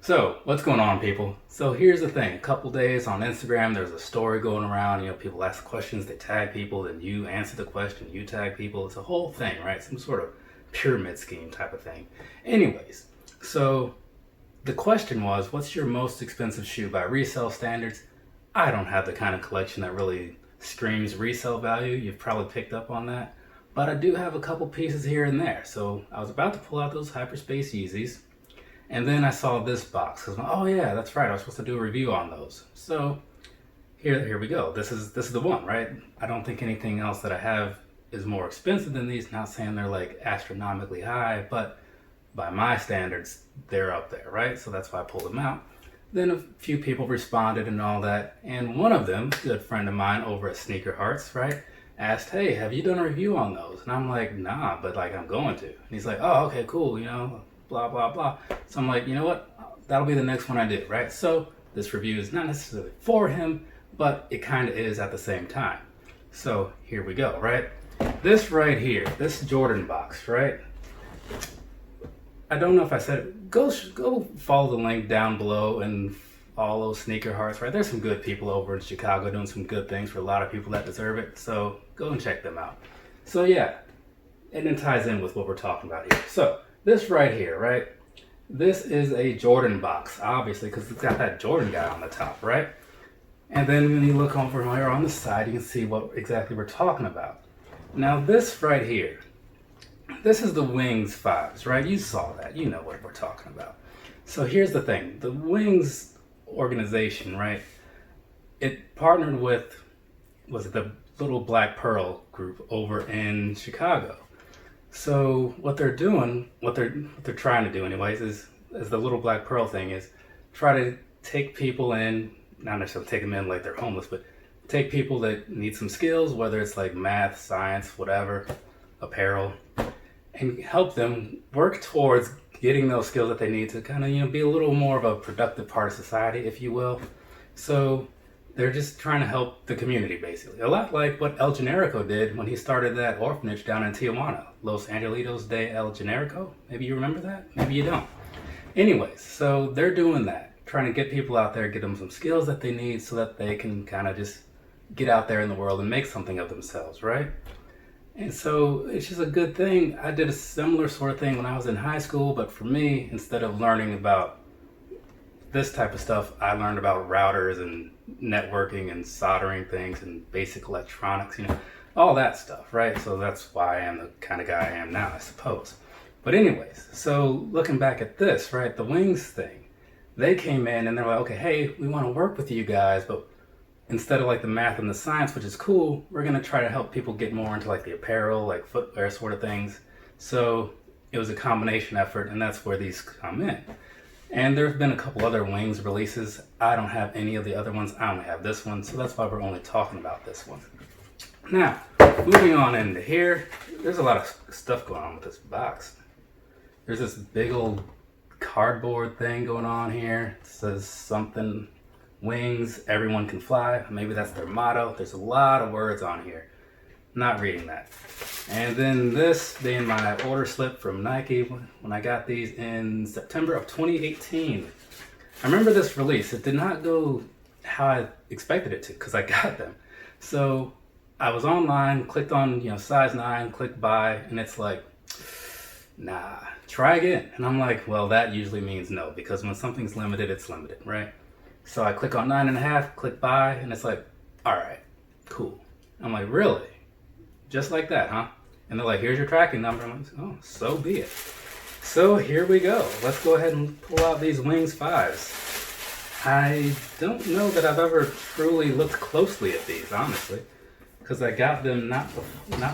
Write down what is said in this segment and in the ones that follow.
So, what's going on, people? So here's the thing. A couple days on Instagram, there's a story going around. People ask questions, they tag people, then you answer the question, you tag people. It's a whole thing, right? Some sort of pyramid scheme type of thing. Anyways, so the question was, what's your most expensive shoe by resale standards? I don't have the kind of collection that really screams resale value. You've probably picked up on that. But I do have a couple pieces here and there. So I was about to pull out those Hyperspace Yeezys. And then I saw this box. Cause oh yeah, that's right. I was supposed to do a review on those. So here we go. This is the one, right? I don't think anything else that I have is more expensive than these. Not saying they're like astronomically high, but by my standards, they're up there, right? So that's why I pulled them out. Then a few people responded and all that. And one of them, a good friend of mine over at Heartz, right, asked, hey, have you done a review on those? And I'm like, nah, but like I'm going to. And he's like, oh, okay, cool, blah, blah, blah. So I'm like, you know what? That'll be the next one I do, right? So this review is not necessarily for him, but it kind of is at the same time. So here we go, right? This right here, this Jordan box, right? I don't know if I said it. Go follow the link down below and follow Sneaker Hearts, right? There's some good people over in Chicago doing some good things for a lot of people that deserve it. So go and check them out. So yeah, and it ties in with what we're talking about here. So this right here, right? This is a Jordan box, obviously, because it's got that Jordan guy on the top, right? And then when you look over here on the side, you can see what exactly we're talking about. Now this right here, this is the Wings 5s, right? You saw that. You know what we're talking about. So here's the thing. The Wings organization, right? It partnered with, was it the Little Black Pearl group over in Chicago. So what they're doing, what they're trying to do anyways, is the Little Black Pearl thing is try to take people in, not necessarily take them in like they're homeless, but take people that need some skills, whether it's like math, science, whatever, apparel, and help them work towards getting those skills that they need to kind of, be a little more of a productive part of society, if you will. So they're just trying to help the community, basically. A lot like what El Generico did when he started that orphanage down in Tinjuana, Los Angelitos de El Generico. Maybe you remember that, maybe you don't. Anyways, so they're doing that, trying to get people out there, get them some skills that they need so that they can kind of just get out there in the world and make something of themselves, right? And so it's just a good thing. I did a similar sort of thing when I was in high school, but for me, instead of learning about this type of stuff, I learned about routers and networking and soldering things and basic electronics, all that stuff, right? So that's why I am the kind of guy I am now, I suppose. But anyways, so looking back at this, right, the Wings thing, they came in and they're like, okay, hey, we want to work with you guys, but instead of like the math and the science, which is cool, we're going to try to help people get more into like the apparel, like footwear sort of things. So it was a combination effort, and that's where these come in. And there's been a couple other Wings releases. I don't have any of the other ones. I only have this one, so that's why we're only talking about this one. Now, moving on into here, there's a lot of stuff going on with this box. There's this big old cardboard thing going on here. It says something, Wings, everyone can fly. Maybe that's their motto. There's a lot of words on here. Not reading that. And then this being my order slip from Nike when I got these in September of 2018. I remember this release. It did not go how I expected it to because I got them. So I was online, clicked on size 9, clicked buy, and it's like, nah, try again. And I'm like, well, that usually means no, because when something's limited, it's limited, right? So I click on 9.5, click buy, and it's like, all right, cool. I'm like, really? Just like that, huh? And they're like, here's your tracking number. I'm like, oh, so be it. So here we go. Let's go ahead and pull out these Wings 5s. I don't know that I've ever truly looked closely at these, honestly, because I got them not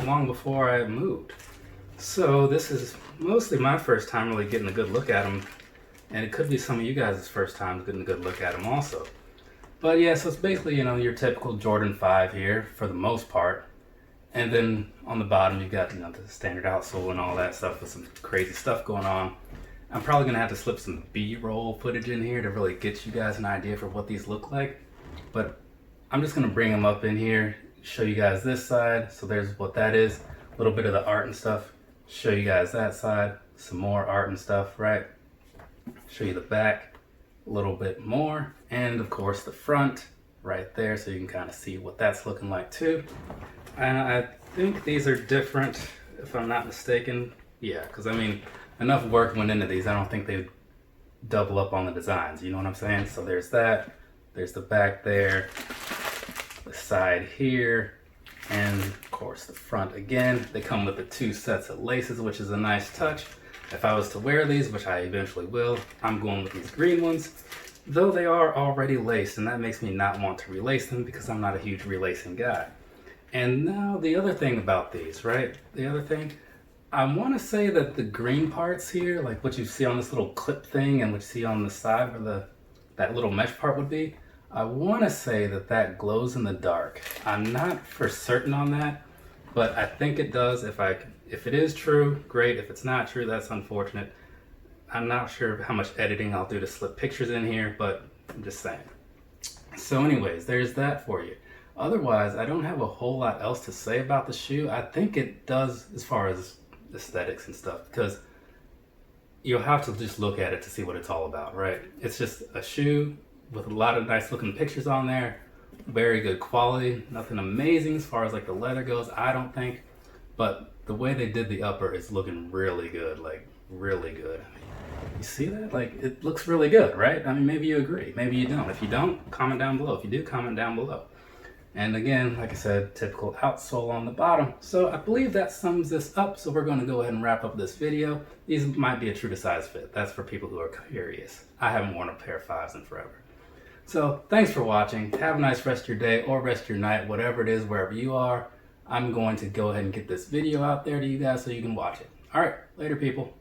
long before I moved. So this is mostly my first time really getting a good look at them. And it could be some of you guys' first time getting a good look at them also. But yeah, so it's basically, your typical Jordan 5 here for the most part. And then on the bottom, you've got, the standard outsole and all that stuff with some crazy stuff going on. I'm probably going to have to slip some B-roll footage in here to really get you guys an idea for what these look like. But I'm just going to bring them up in here, show you guys this side. So there's what that is, a little bit of the art and stuff. Show you guys that side, some more art and stuff, right? Show you the back. a little bit more. And of course the front right there, so you can kind of see what that's looking like too. And I think these are different, if I'm not mistaken. Yeah, because I mean, enough work went into these. I don't think they double up on the designs, you know what I'm saying? So there's that, there's the back there, the side here, and of course the front again. They come with the 2 sets of laces, which is a nice touch. If I was to wear these, which I eventually will, I'm going with these green ones, though they are already laced, and that makes me not want to relace them because I'm not a huge relacing guy. And now the other thing about these, right? The other thing, I want to say that the green parts here, like what you see on this little clip thing and what you see on the side where that little mesh part would be, I want to say that that glows in the dark. I'm not for certain on that, but I think it does. If it is true, great. If it's not true, that's unfortunate. I'm not sure how much editing I'll do to slip pictures in here, but I'm just saying. So anyways, there's that for you. Otherwise, I don't have a whole lot else to say about the shoe. I think it does as far as aesthetics and stuff, because you'll have to just look at it to see what it's all about, right? It's just a shoe with a lot of nice looking pictures on there, very good quality, nothing amazing as far as like the leather goes, I don't think, but the way they did the upper is looking really good, like really good. You see that? Like, it looks really good, right? I mean, maybe you agree, maybe you don't. If you don't, comment down below. If you do, comment down below. And again, like I said, typical outsole on the bottom. So I believe that sums this up. So we're going to go ahead and wrap up this video. These might be a true to size fit. That's for people who are curious. I haven't worn a pair of 5s in forever. So thanks for watching. Have a nice rest of your day or rest of your night, whatever it is, wherever you are. I'm going to go ahead and get this video out there to you guys so you can watch it. All right, later people.